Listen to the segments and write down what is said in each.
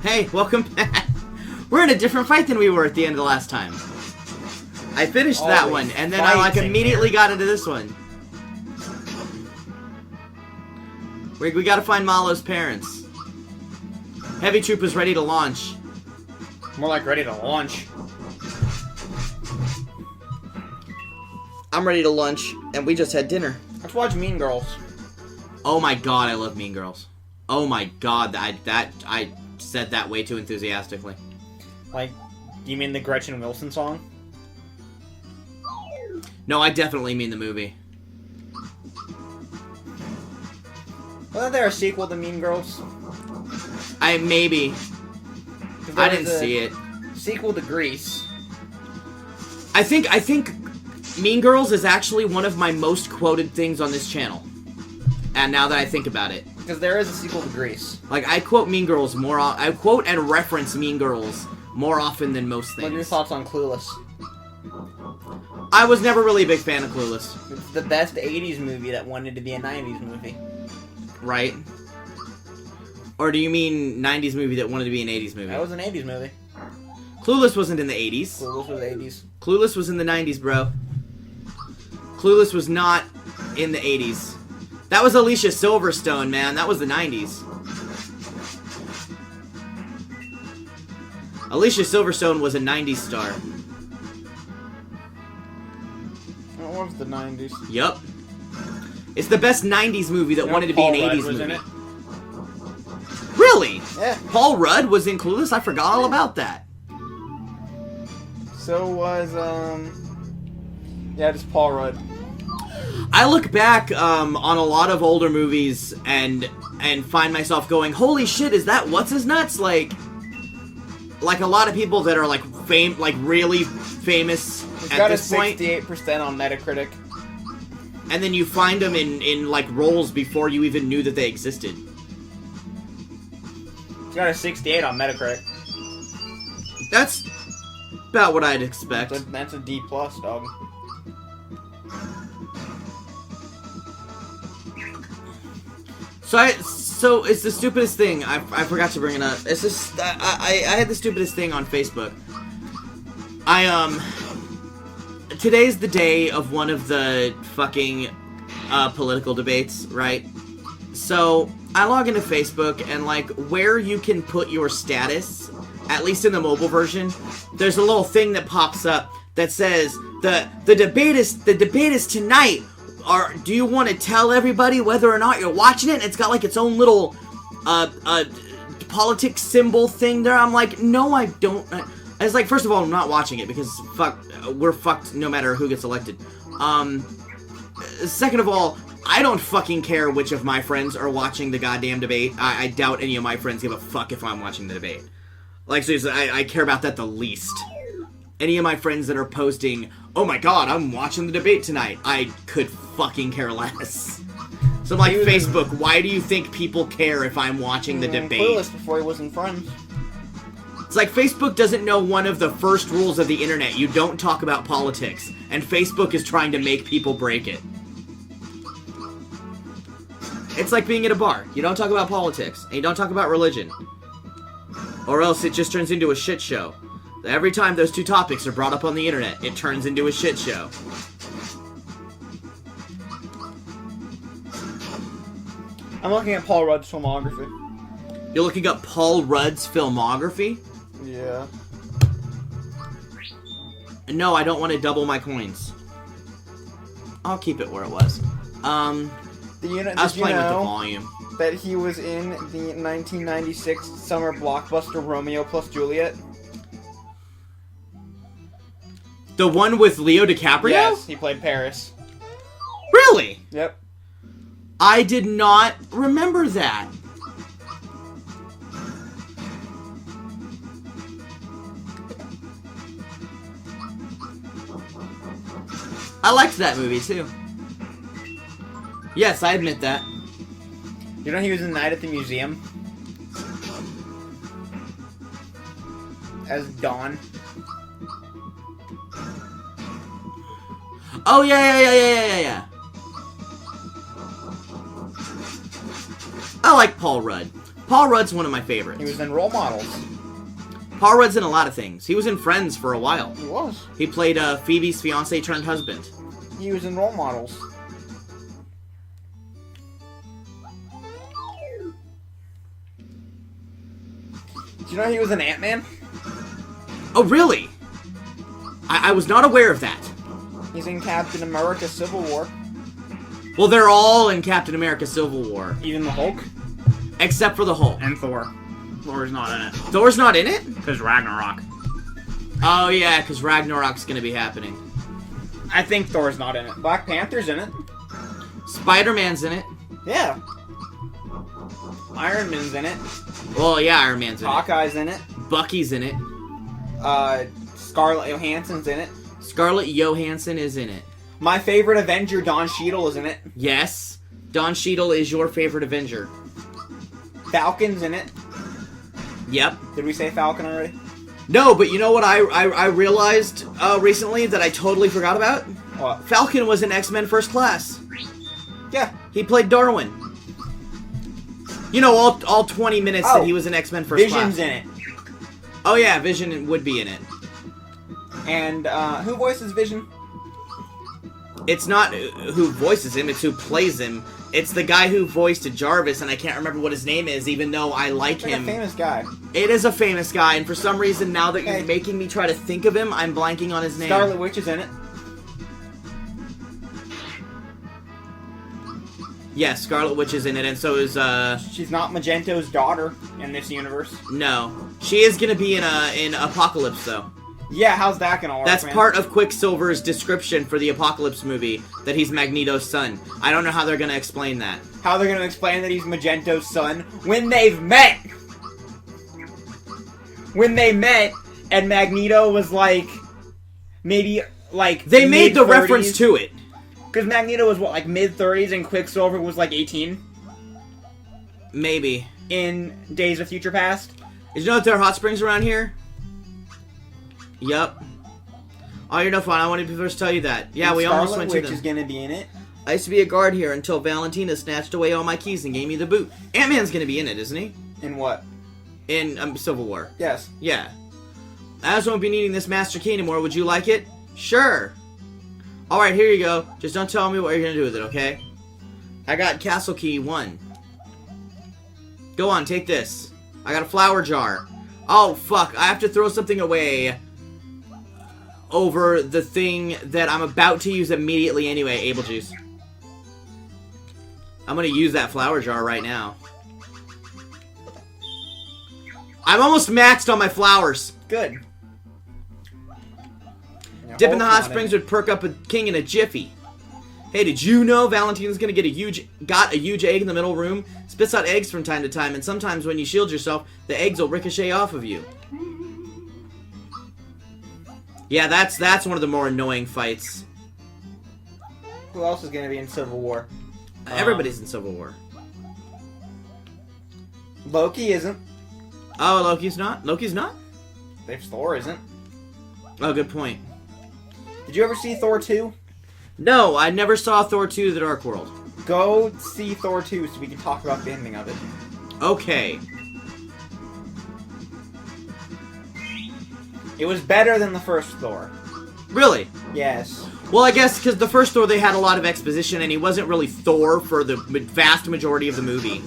Hey, welcome back. We're in a different fight than we were at the end of the last time. I finished that one, and then I immediately got into this one. We gotta find Malo's parents. Heavy Troop is ready to launch. More like ready to launch. I'm ready to lunch, and we just had dinner. Let's watch Mean Girls. Oh my god, I love Mean Girls. Oh my god, I said that way too enthusiastically. Like, you mean the Gretchen Wilson song? No, I definitely mean the movie. Wasn't there a sequel to Mean Girls? Maybe. I didn't see it. Sequel to Grease. I think Mean Girls is actually one of my most quoted things on this channel. And now that I think about it. Because there is a sequel to Grease. Like, I quote Mean Girls more I quote and reference Mean Girls more often than most things. What are your thoughts on Clueless? I was never really a big fan of Clueless. It's the best 80s movie that wanted to be a 90s movie. Right? Or do you mean 90s movie that wanted to be an 80s movie? That was an 80s movie. Clueless wasn't in the 80s. Clueless was 80s. Clueless was in the 90s, bro. Clueless was not in the 80s. That was Alicia Silverstone, man. That was the 90s. Alicia Silverstone was a 90s star. That was the 90s. Yup. It's the best 90s movie that wanted to be an 80s movie. In it? Really? Yeah. Paul Rudd was in Clueless? I forgot all about that. So was, yeah, just Paul Rudd. I look back on a lot of older movies and find myself going, holy shit, is that what's-his-nuts? Like a lot of people that are like really famous it's at got this a 68% point. on Metacritic. And then you find them in like roles before you even knew that they existed. It's got a 68 on Metacritic. That's about what I'd expect. That's a D+, dog. So it's the stupidest thing. I forgot to bring it up. It's just I had the stupidest thing on Facebook. Today's the day of one of the fucking political debates, right? So I log into Facebook and like where you can put your status, at least in the mobile version, there's a little thing that pops up that says the debate is tonight. Do you want to tell everybody whether or not you're watching it? And it's got like its own little politics symbol thing there. I'm like, no, I don't. It's like, first of all, I'm not watching it because we're fucked no matter who gets elected. Second of all, I don't fucking care which of my friends are watching the goddamn debate. I doubt any of my friends give a fuck if I'm watching the debate. Like, seriously, I care about that the least. Any of my friends that are posting, oh my god, I'm watching the debate tonight, I could fucking care less. So I'm like, Facebook, why do you think people care if I'm watching the debate? Clueless before he was in Friends. It's like Facebook doesn't know one of the first rules of the internet. You don't talk about politics. And Facebook is trying to make people break it. It's like being at a bar. You don't talk about politics. And you don't talk about religion. Or else it just turns into a shit show. Every time those two topics are brought up on the internet, it turns into a shit show. I'm looking at Paul Rudd's filmography. You're looking up Paul Rudd's filmography? Yeah. No, I don't want to double my coins. I'll keep it where it was. I was playing with the volume. That he was in the 1996 summer blockbuster Romeo plus Juliet? The one with Leo DiCaprio? Yes, he played Paris. Really? Yep. I did not remember that. I liked that movie too. Yes, I admit that. You know he was in Night at the Museum? As Dawn. Oh, yeah. I like Paul Rudd. Paul Rudd's one of my favorites. He was in Role Models. Paul Rudd's in a lot of things. He was in Friends for a while. He was. He played Phoebe's fiance turned husband. He was in Role Models. Do you know he was an Ant-Man? Oh, really? I was not aware of that. He's in Captain America Civil War. Well, they're all in Captain America Civil War. Even the Hulk? Except for the Hulk. And Thor. Thor's not in it. Thor's not in it? Because Ragnarok. Oh, yeah, because Ragnarok's going to be happening. I think Thor's not in it. Black Panther's in it. Spider-Man's in it. Yeah. Iron Man's in it. Well, yeah, Iron Man's in Hawkeye's in it. it. Bucky's in it. Scarlett Johansson's in it. Scarlett Johansson is in it. My favorite Avenger, Don Cheadle, is in it. Yes. Don Cheadle is your favorite Avenger. Falcon's in it. Yep. Did we say Falcon already? No, but you know what I realized recently that I totally forgot about? What? Falcon was in X-Men First Class. Yeah. He played Darwin. You know, all 20 minutes that he was in X-Men First Class. Vision's in it. Oh yeah, Vision would be in it. And, who voices Vision? It's not who voices him, it's who plays him. It's the guy who voiced Jarvis, and I can't remember what his name is, even though I like him. He's a famous guy. It is a famous guy, and for some reason, now that you're making me try to think of him, I'm blanking on his name. Scarlet Witch is in it. Yes, Scarlet Witch is in it, and so is, She's not Magento's daughter in this universe. No. She is gonna be in Apocalypse, though. Yeah, how's that gonna work, That's man? part of Quicksilver's description for the Apocalypse movie, that he's Magneto's son. I don't know how they're gonna explain that. How they're gonna explain that he's Magento's son when they've met! When they met, and Magneto was like... Maybe, like... They made the mid-30s. reference to it. Because Magneto was, what, like mid-30s, and Quicksilver was like 18? Maybe. In Days of Future Past? Did you know that there are hot springs around here? Yup. Oh, you're no fun. I wanted to first tell you that. Yeah, and we Scarlet almost went Witch to them. is gonna be in it. I used to be a guard here until Valentina snatched away all my keys and gave me the boot. Ant-Man's gonna be in it, isn't he? In what? In Civil War. Yes. Yeah. I just won't be needing this master key anymore. Would you like it? Sure. Alright, here you go. Just don't tell me what you're gonna do with it, okay? I got Castle Key 1. Go on, take this. I got a flower jar. Oh, fuck. I have to throw something away over the thing that I'm about to use immediately anyway. Able juice. I'm gonna use that flower jar right now. I'm almost maxed on my flowers. Good. Dip in the hot springs would perk up a king in a jiffy. Hey, did you know Valentina's gonna get a huge egg in the middle room? Spits out eggs from time to time, and sometimes when you shield yourself, the eggs will ricochet off of you. Yeah, that's one of the more annoying fights. Who else is gonna be in Civil War? Everybody's in Civil War. Loki isn't. Oh, Loki's not? Loki's not? If Thor isn't. Oh, good point. Did you ever see Thor 2? No, I never saw Thor 2 The Dark World. Go see Thor 2 so we can talk about the ending of it. Okay. It was better than the first Thor. Really? Yes. Well, I guess because the first Thor, they had a lot of exposition, and he wasn't really Thor for the vast majority of the movie.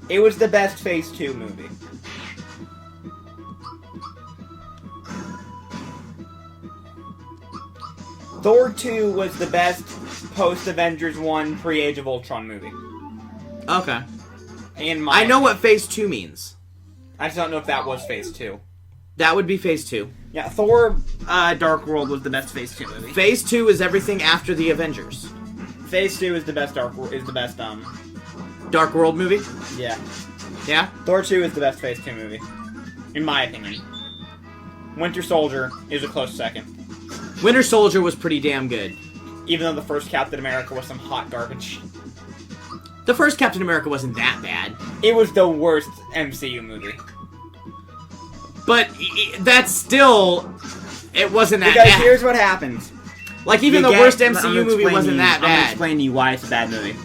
It was the best Phase 2 movie. Thor 2 was the best post-Avengers 1 pre-Age of Ultron movie. Okay. I know what Phase 2 means. I just don't know if that was Phase 2. That would be Phase 2. Yeah, Thor Dark World was the best Phase 2 movie. Phase 2 is everything after the Avengers. Phase 2 is the best Dark World movie? Yeah. Yeah? Thor 2 is the best Phase 2 movie. In my opinion. Winter Soldier is a close second. Winter Soldier was pretty damn good. Even though the first Captain America was some hot garbage. The first Captain America wasn't that bad. It was the worst MCU movie. But that's still... It wasn't that because bad. Here's what happens. Like, even the worst MCU movie wasn't that bad. I'm gonna explain to you why it's a bad movie.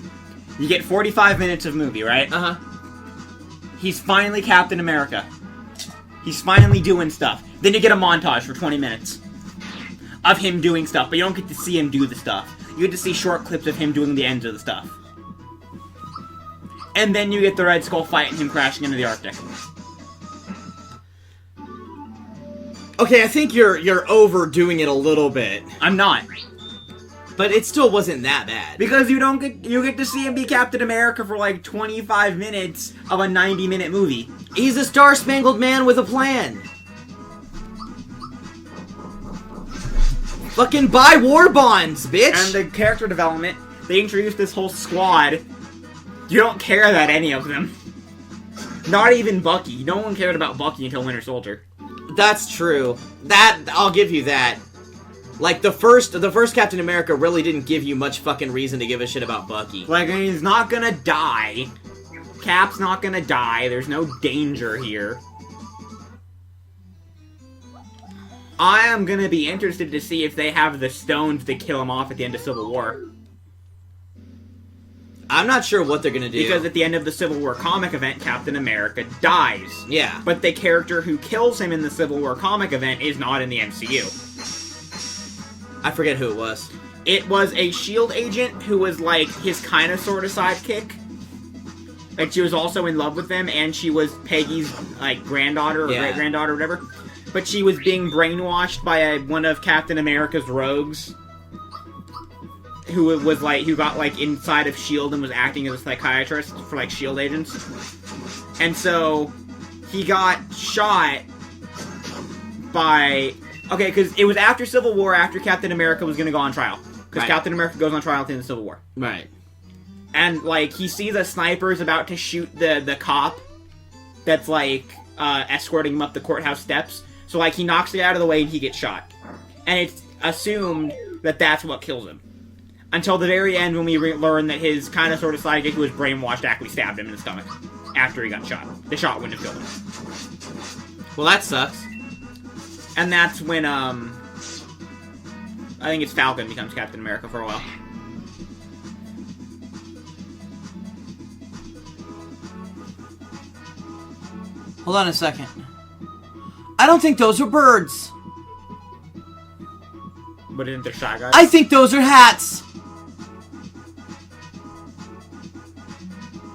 You get 45 minutes of movie, right? Uh-huh. He's finally Captain America. He's finally doing stuff. Then you get a montage for 20 minutes of him doing stuff, but you don't get to see him do the stuff. You get to see short clips of him doing the ends of the stuff. And then you get the Red Skull fight and him crashing into the Arctic. Okay, I think you're overdoing it a little bit. I'm not. But it still wasn't that bad. Because you get to see him be Captain America for like 25 minutes of a 90-minute movie. He's a star-spangled man with a plan. Fucking buy war bonds, bitch! And the character development, they introduced this whole squad. You don't care about any of them. Not even Bucky. No one cared about Bucky until Winter Soldier. That's true. I'll give you that. Like, the first Captain America really didn't give you much fucking reason to give a shit about Bucky. Like, he's not gonna die. Cap's not gonna die. There's no danger here. I am gonna be interested to see if they have the stones to kill him off at the end of Civil War. I'm not sure what they're gonna do. Because at the end of the Civil War comic event, Captain America dies. Yeah. But the character who kills him in the Civil War comic event is not in the MCU. I forget who it was. It was a S.H.I.E.L.D. agent who was, like, his kind of sort of sidekick. Like, she was also in love with him, and she was Peggy's, like, granddaughter or great-granddaughter or whatever. But she was being brainwashed by one of Captain America's rogues. Who got, like, inside of S.H.I.E.L.D. and was acting as a psychiatrist for, like, S.H.I.E.L.D. agents. And so, he got shot by... Okay, because it was after Civil War, after Captain America was going to go on trial. Because Captain America goes on trial at the end of Civil War. Right. And, like, he sees a sniper is about to shoot the cop that's, like, escorting him up the courthouse steps. So, like, he knocks it out of the way and he gets shot. And it's assumed that that's what kills him. Until the very end when we learn that his kind of sort of sidekick who was brainwashed actually stabbed him in the stomach. After he got shot. The shot wouldn't have killed him. Well, that sucks. And that's when, I think it's Falcon becomes Captain America for a while. Hold on a second. I don't think those are birds. But isn't there Shy Guys? I think those are hats.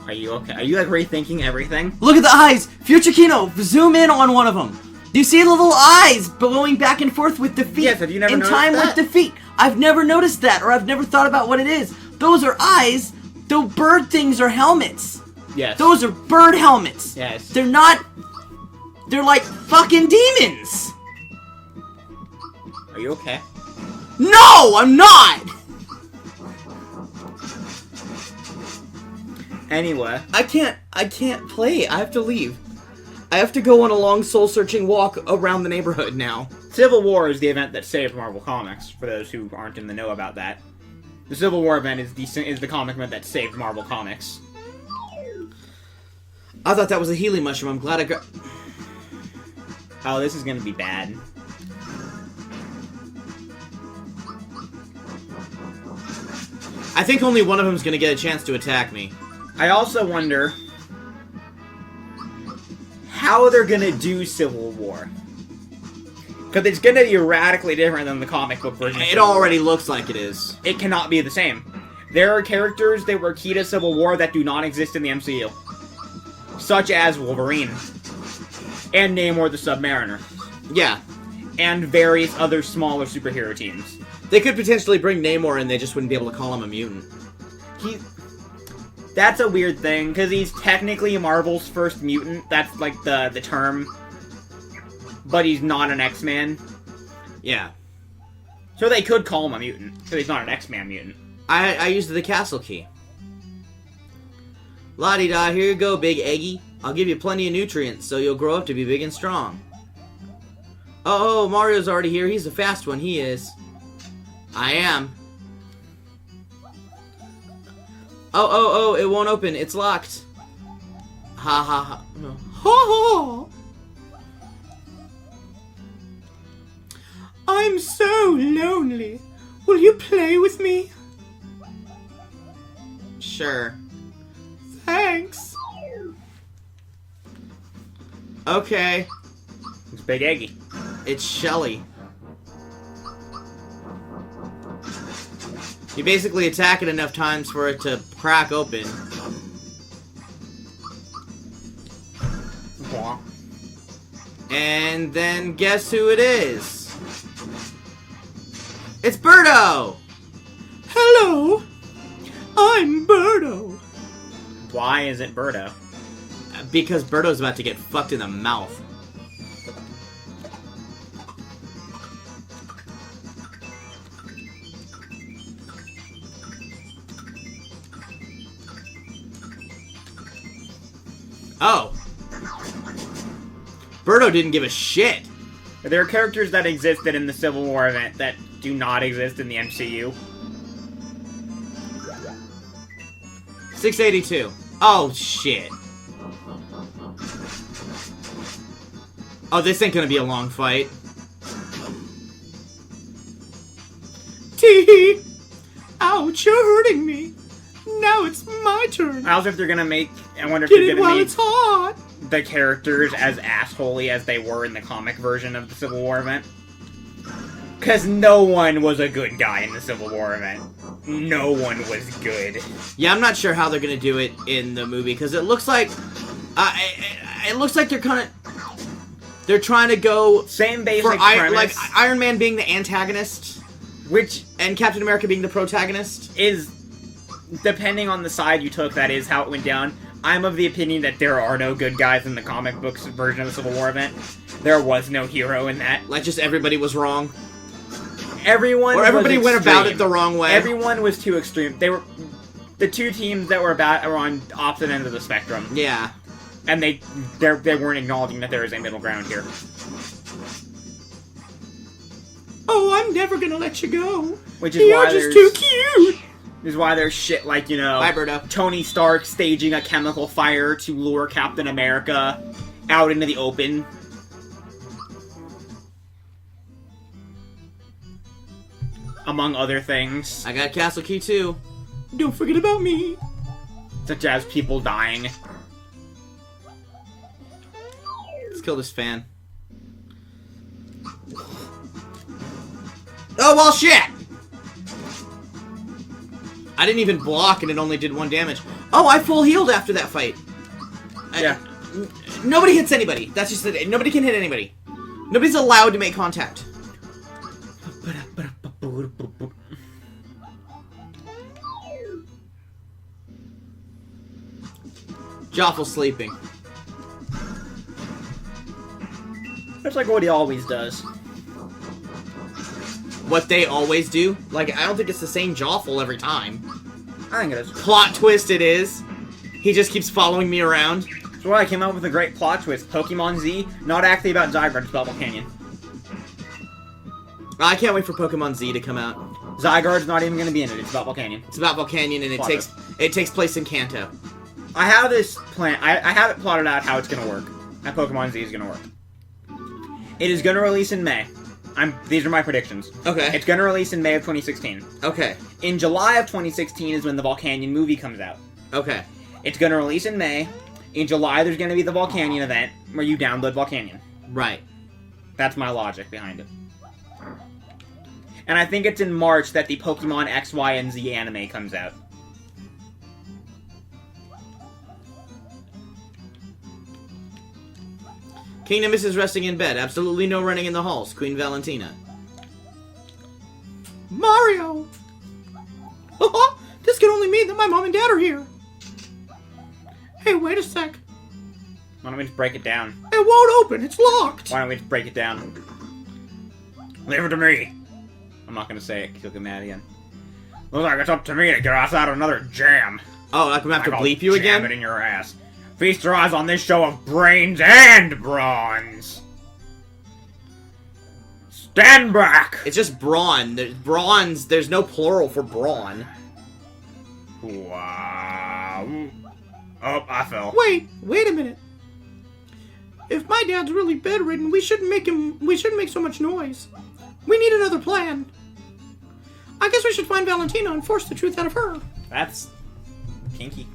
Are you okay? Are you, like, rethinking everything? Look at the eyes! Future Kino, zoom in on one of them. Do you see the little eyes going back and forth with the feet? Yes, have you never in noticed time that? with the feet. I've never noticed that, or I've never thought about what it is. Those are eyes. The bird things are helmets. Yes. Those are bird helmets. Yes. They're not... They're like fucking demons. Are you okay? No, I'm not! Anyway. I can't play. I have to leave. I have to go on a long soul-searching walk around the neighborhood now. Civil War is the event that saved Marvel Comics, for those who aren't in the know about that. The Civil War event is the comic event that saved Marvel Comics. I thought that was a healing mushroom. I'm glad I got... Oh, this is gonna be bad. I think only one of them's gonna get a chance to attack me. I also wonder how they're gonna do Civil War. Because it's gonna be radically different than the comic book version. It already looks like it is. It cannot be the same. There are characters that were key to Civil War that do not exist in the MCU. Such as Wolverine. And Namor the Submariner. Yeah. And various other smaller superhero teams. They could potentially bring Namor in, they just wouldn't be able to call him a mutant. That's a weird thing, because he's technically Marvel's first mutant. That's, like, the term. But he's not an X-Man. Yeah. So they could call him a mutant, because he's not an X-Man mutant. I used the castle key. La-di-da, here you go, big eggy. I'll give you plenty of nutrients, so you'll grow up to be big and strong. Oh, Mario's already here. He's the fast one, he is. I am. Oh, it won't open. It's locked. Ha ha ha. No. Ha ha! I'm so lonely. Will you play with me? Sure. Thanks. Okay. It's Big Eggy. It's Shelly. You basically attack it enough times for it to crack open. And then guess who it is? It's Birdo! Hello! I'm Birdo! Why is it Birdo? Because Birdo's about to get fucked in the mouth. Oh. Birdo didn't give a shit. There are characters that existed in the Civil War event that do not exist in the MCU. 682. Oh, shit. Oh, this ain't gonna be a long fight. Tee! Ouch, you're hurting me. Now it's my turn. I also, if they're gonna make, I wonder if Get they're it gonna while make it's hot. the characters as assholey as they were in the comic version of the Civil War event. Because no one was a good guy in the Civil War event. No one was good. Yeah, I'm not sure how they're gonna do it in the movie because it looks like, it looks like they're trying to go Same basic for premise, like Iron Man being the antagonist, which and Captain America being the protagonist. is, depending on the side you took, that is how it went down. I'm of the opinion that there are no good guys in the comic books version of the Civil War event. There was no hero in that. Like, just everybody was wrong. Everybody went about it the wrong way. Everyone was too extreme. They were the two teams that were on opposite ends of the spectrum. Yeah. And they weren't acknowledging that there is a middle ground here. Oh, I'm never gonna let you go. Which is You're why just too cute. Is why there's shit like, you know, Bye, Birdo. Tony Stark staging a chemical fire to lure Captain America out into the open. Among other things. I got Castle Key too. Don't forget about me. Such as people dying. Let's kill this fan. Oh, well, shit! I didn't even block and it only did 1 damage. Oh, I full healed after that fight. Yeah. Nobody hits anybody. That's just it. Nobody can hit anybody. Nobody's allowed to make contact. Joffel's sleeping. That's like what he always does. What they always do? Like, I don't think it's the same Joffel every time. I think it is. Plot twist it is. He just keeps following me around. That's why I came up with a great plot twist. Pokemon Z, not actually about Zygarde, it's about Volcanion. I can't wait for Pokemon Z to come out. Zygarde's not even going to be in it, it's about Volcanion. It's about Volcanion and it takes place in Kanto. I have this plan. I have it plotted out how it's going to work. How Pokemon Z is going to work. It is going to release in May. These are my predictions. Okay. It's going to release in May of 2016. Okay. In July of 2016 is when the Volcanion movie comes out. Okay. It's going to release in May. In July, there's going to be the Volcanion event where you download Volcanion. Right. That's my logic behind it. And I think it's in March that the Pokemon X, Y, and Z anime comes out. King Nimbus is resting in bed. Absolutely no running in the halls. Queen Valentina. Mario! This can only mean that my mom and dad are here. Hey, wait a sec. Why don't we just break it down? It won't open. It's locked. Why don't we just break it down? Leave it to me. I'm not gonna say it, 'cause you'll get mad again. Looks like it's up to me to get us out of another jam. Oh, I'm gonna have to I'll bleep you jam again? it in your ass. Feast your eyes on this show of brains and bronze. Stand back. It's just brawn. Bronze, there's no plural for brawn. Wow. Oh, I fell. Wait a minute. If my dad's really bedridden, we shouldn't make so much noise. We need another plan. I guess we should find Valentina and force the truth out of her. That's kinky.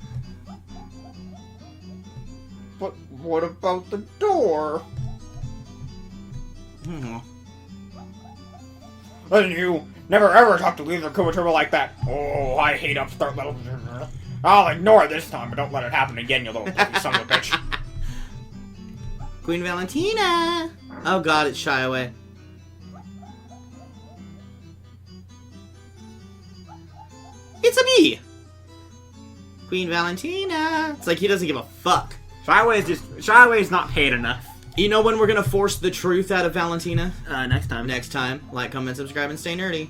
But what about the door? Hmm. And you never ever talk to Lisa Kumaturba like that. Oh, I hate upstart little... I'll ignore it this time, but don't let it happen again, you little pussy son of a bitch. Queen Valentina! Oh god, it's Shy Away. It's a me! Queen Valentina! It's like he doesn't give a fuck. Shy Away's not paid enough. You know when we're gonna force the truth out of Valentina? Next time. Next time. Like, comment, subscribe, and stay nerdy.